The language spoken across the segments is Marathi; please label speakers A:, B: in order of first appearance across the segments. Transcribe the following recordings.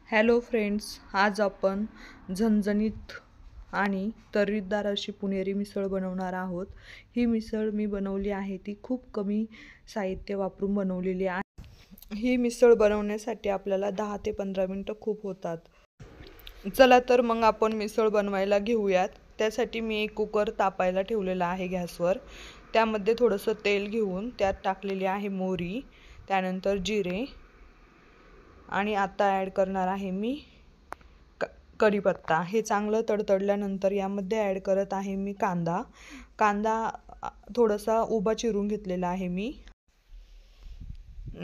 A: हॅलो फ्रेंड्स, आज आपण झणझणीत आणि तर्रीदार अशी पुणेरी मिसळ बनवणार आहोत। ही मिसळ मी बनवली आहे ती खूप कमी साहित्य वापरून बनवलेली आहे। ही मिसळ बनवण्यासाठी आपल्याला 10 ते 15 मिनिटं खूप होतात। चला तर मग आपण मिसळ बनवायला घेऊयात। त्यासाठी मी एक कुकर तापायला ठेवलेला आहे गॅसवर। त्यामध्ये थोडंसं तेल घेऊन त्यात टाकलेली आहे मोहरी, त्यानंतर जिरे आणि आता ॲड करणार आहे मी कढीपत्ता। हे चांगलं तडतडल्यानंतर यामध्ये ॲड करत आहे मी कांदा थोडासा उभा चिरून घेतलेला आहे मी।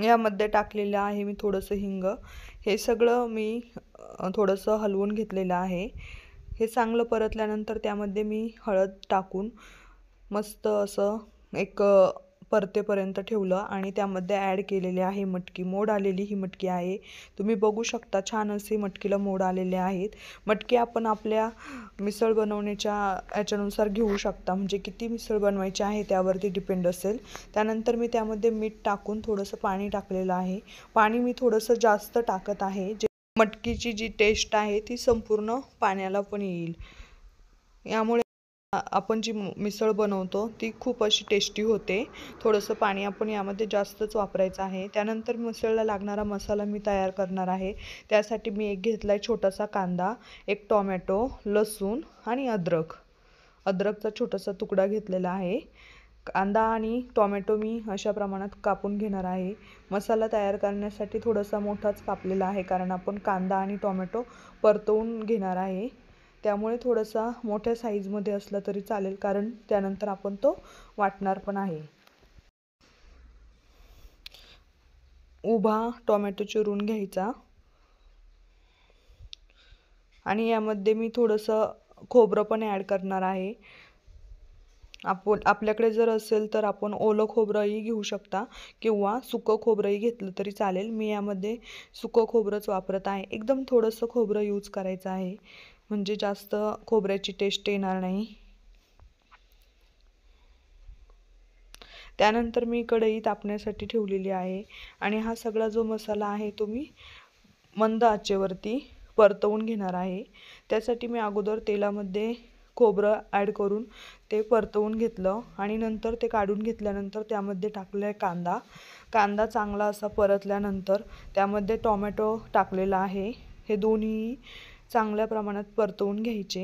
A: यामध्ये टाकलेलं आहे मी थोडंसं हिंग। हे सगळं मी थोडंसं हलवून घेतलेलं आहे। हे चांगलं परतल्यानंतर त्यामध्ये मी हळद टाकून मस्त असं एक परतेपर्यंत ठेवलं आणि त्यामध्ये ॲड केलेले आहे मटकी। मोड आलेली ही मटकी आहे, तुम्ही बघू शकता छान असे मटकीला मोड आलेले आहेत। मटकी आपण आपल्या मिसळ बनवण्याच्या याच्यानुसार घेऊ शकता, म्हणजे किती मिसळ बनवायची आहे त्यावरती डिपेंड असेल। त्यानंतर मी त्यामध्ये मीठ टाकून थोडंसं पाणी टाकलेलं आहे। पाणी मी थोडंसं जास्त टाकत आहे, जे मटकीची जी टेस्ट आहे ती संपूर्ण पाण्याला पण येईल। यामुळे आपण जी मिसळ बनवतो ती खूप अशी टेस्टी होते। थोडंसं पाणी आपण यामध्ये जास्तच वापरायचं आहे। त्यानंतर मिसळला लागणारा मसाला मी तयार करणार आहे। त्यासाठी मी एक घेतलाय छोटासा कांदा, एक टोमॅटो, लसूण आणि अद्रकचा छोटासा तुकडा घेतलेला आहे। कांदा आणि टोमॅटो मी अशा प्रमाणात कापून घेणार आहे। मसाला तयार करण्यासाठी थोडासा मोठाच कापलेला आहे, कारण आपण कांदा आणि टोमॅटो परतवून घेणार आहे। त्यामुळे थोडासा मोठ्या साईजमध्ये असला तरी चालेल, कारण त्यानंतर आपण तो वाटणार पण आहे। उभा टोमॅटो चिरून घ्यायचा आणि यामध्ये मी थोडंसं खोबरं पण ॲड करणार आहे। आपल्याकडे जर असेल तर आपण ओलं खोबरंही घेऊ शकता किंवा सुकं खोबरंही घेतलं तरी चालेल। मी यामध्ये सुकं खोबरंच वापरत आहे। एकदम थोडंसं खोबरं यूज करायचं आहे, म्हणजे जास्त खोबऱ्याची टेस्ट येणार नाही। त्यानंतर मी कढई तापण्यासाठी ठेवलेली आहे आणि हा सगळा जो मसाला आहे तो मी मंद आचेवरती परतवून घेणार आहे। त्यासाठी मी अगोदर तेलामध्ये खोबरं ॲड करून ते परतवून घेतलं आणि नंतर ते काढून घेतल्यानंतर त्यामध्ये टाकले कांदा चांगला असा परतल्यानंतर त्यामध्ये टोमॅटो टाकलेला आहे। हे दोन्ही चांगल्या प्रमाणात परतवून घ्यायचे।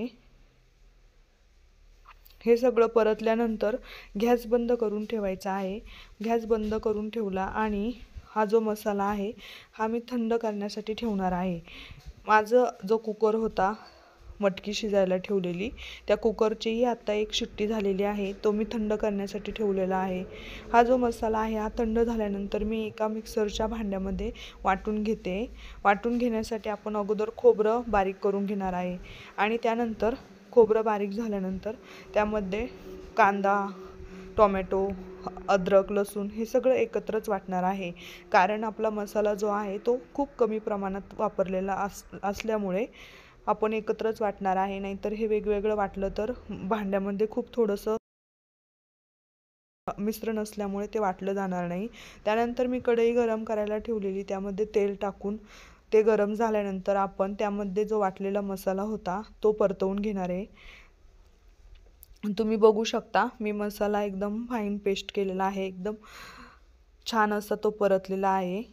A: हे सगळं परतल्यानंतर गॅस बंद करून ठेवायचा आहे। गॅस बंद करून ठेवला आणि हा जो मसाला आहे हा मी थंड करण्यासाठी ठेवणार आहे। माझा जो कुकर होता मटकी शिजायला ठेवलेली, त्या कुकरचीही आता एक शिट्टी झालेली आहे, तो मी थंड करण्यासाठी ठेवलेला आहे। हा जो मसाला आहे हा थंड झाल्यानंतर मी एका मिक्सरच्या भांड्यामध्ये वाटून घेते। वाटून घेण्यासाठी आपण अगोदर खोबरं बारीक करून घेणार आहे आणि त्यानंतर खोबरं बारीक झाल्यानंतर त्यामध्ये कांदा, टोमॅटो, अद्रक, लसूण हे सगळं एकत्रच वाटणार आहे, कारण आपला मसाला जो आहे तो खूप कमी प्रमाणात वापरलेला असल्यामुळे आपण एकत्रच वाटणार आहे। नाहीतर हे वेगवेगळं वाटलं तर भांड्यामध्ये खूप थोडंसं मिश्रण असल्यामुळे ते वाटलं जाणार नाही। त्यानंतर मी कढई गरम करायला ठेवलेली, त्यामध्ये तेल टाकून ते गरम झाल्यानंतर आपण त्यामध्ये जो वाटलेला मसाला होता तो परतवून घेणार आहे। तुम्ही बघू शकता मी मसाला एकदम फाईन पेस्ट केलेला आहे, एकदम छान असा तो परतलेला आहे।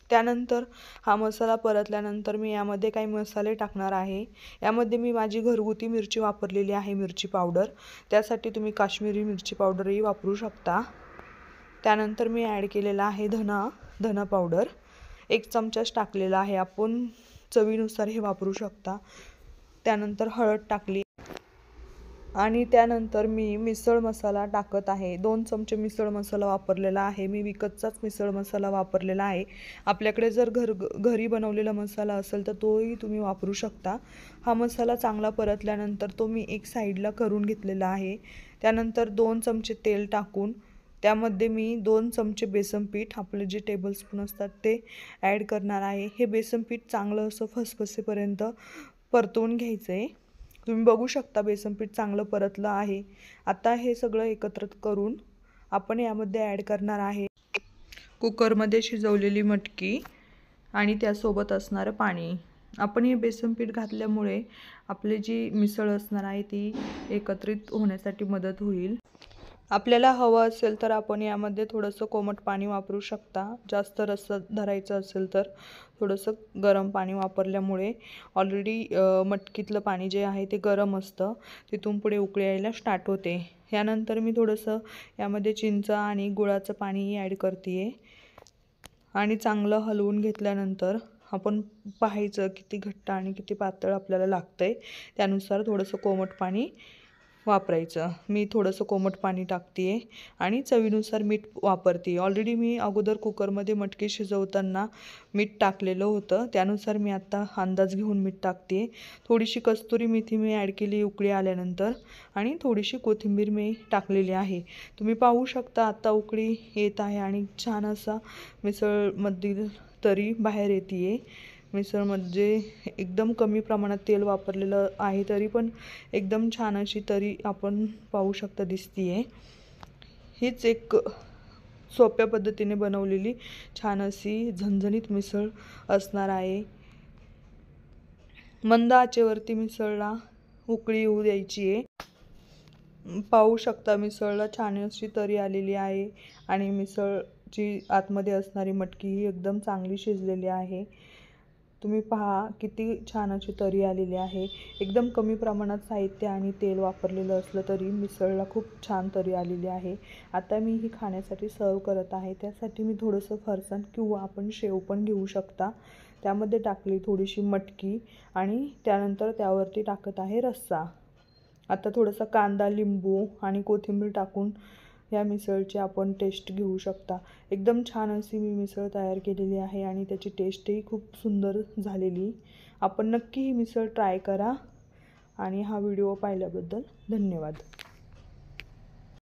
A: त्यानंतर हा मसाला परतल्यानंतर मी यामध्ये काही मसाले टाकणार आहे। यामध्ये मी माझी घरगुती मिरची वापरलेली आहे, मिरची पावडर। त्यासाठी तुम्ही काश्मीरी मिरची पावडरही वापरू शकता। त्यानंतर मी ॲड केलेला आहे धना पावडर, 1 चमचाच टाकलेला आहे, आपण चवीनुसार हे वापरू शकता। त्यानंतर हळद टाकली आणि त्यानंतर मी मिसळ मसाला टाकत आहे। 2 चमचे मिसळ मसाला वापरलेला आहे, मी विकतचाच मिसळ मसाला वापरलेला आहे। आपल्याकडे जर घरी बनवलेला मसाला असेल तर तोही तुम्ही वापरू शकता। हा मसाला चांगला परतल्यानंतर तो मी एक साईडला करून घेतलेला आहे। त्यानंतर 2 चमचे तेल टाकून त्यामध्ये मी 2 चमचे बेसन पीठ, आपले जे टेबलस्पून असतात ते ॲड करणार आहे। हे बेसन पीठ चांगलं असं फसफसेपर्यंत परतवून घ्यायचं आहे। तुम्ही बघू शकता बेसन पीठ चांगलं परतलं आहे। आता हे सगळं एकत्र करून आपण यामध्ये ॲड करणार आहे कुकरमध्ये शिजवलेली मटकी आणि त्यासोबत असणारं पाणी. आपण हे बेसन पीठ घातल्यामुळे आपली जी मिसळ असणार आहे ती एकत्रित होण्यासाठी मदत होईल. आपल्याला हवं असेल तर आपण यामध्ये थोडंसं कोमट पाणी वापरू शकता. जास्त रस्सा धरायचं असेल तर थोडंसं गरम पाणी वापरल्यामुळे ऑलरेडी मटकीतलं पाणी जे आहे ते गरम असतं, तिथून पुढे उकळी यायला स्टार्ट होते. यानंतर मी थोडंसं यामध्ये चिंच आणि गुळाचं पाणीही ॲड करते आहे आणि चांगलं हलवून घेतल्यानंतर आपण पाहायचं किती घट्ट आणि किती पातळ आपल्याला लागतं आहे. त्यानुसार थोडंसं कोमट पाणी वापरायचं. मी थोडंसं कोमट पाणी टाकते आहे आणि चवीनुसार मीठ वापरते. ऑलरेडी मी अगोदर कुकरमध्ये मटकी शिजवताना मीठ टाकलेलं होतं, त्यानुसार मी आत्ता अंदाज घेऊन मीठ टाकते आहे. थोडीशी कस्तुरी मेथी मी ॲड केली उकळी आल्यानंतर आणि थोडीशी कोथिंबीर मी टाकलेली आहे. तुम्ही पाहू शकता आत्ता उकळी येत आहे आणि छान असा मिसळमधील तरी बाहेर येते आहे. मिसळमध्ये एकदम कमी प्रमाणात तेल वापरलेलं आहे तरी पण एकदम छान अशी तरी आपण पाहू शकता दिसती आहे. हीच एक सोप्या पद्धतीने बनवलेली छान अशी झणझणीत मिसळ असणार आहे. मंद आचेवरती मिसळला उकळी येऊ द्यायची आहे. पाहू शकता मिसळला छान अशी तरी आलेली आहे आणि मिसळची आतमध्ये असणारी मटकी ही एकदम चांगली शिजलेली आहे. तुम्ही पहा किती छान अशी तरी आलेली आहे. एकदम कमी प्रमाणात साहित्य आणि तेल वापरलेलं असलं तरी मिसळला खूप छान तरी आलेली आहे. आता मी ही खाण्यासाठी सर्व करत आहे. त्यासाठी मी थोडंसं फरसाण किंवा आपण शेव पण घेऊ शकता. त्यामध्ये टाकली थोडीशी मटकी आणि त्यानंतर त्यावरती टाकत आहे रस्सा. आता थोडासा कांदा, लिंबू आणि कोथिंबीर टाकून या मिसळची आपण टेस्ट घेऊ शकता. एकदम छान अशी मी मिसळ तयार केलेली आहे आणि त्याची टेस्टही खूप सुंदर झालेली. आपण नक्की ही मिसळ ट्राय करा आणि हा व्हिडिओ पाहिल्याबद्दल धन्यवाद.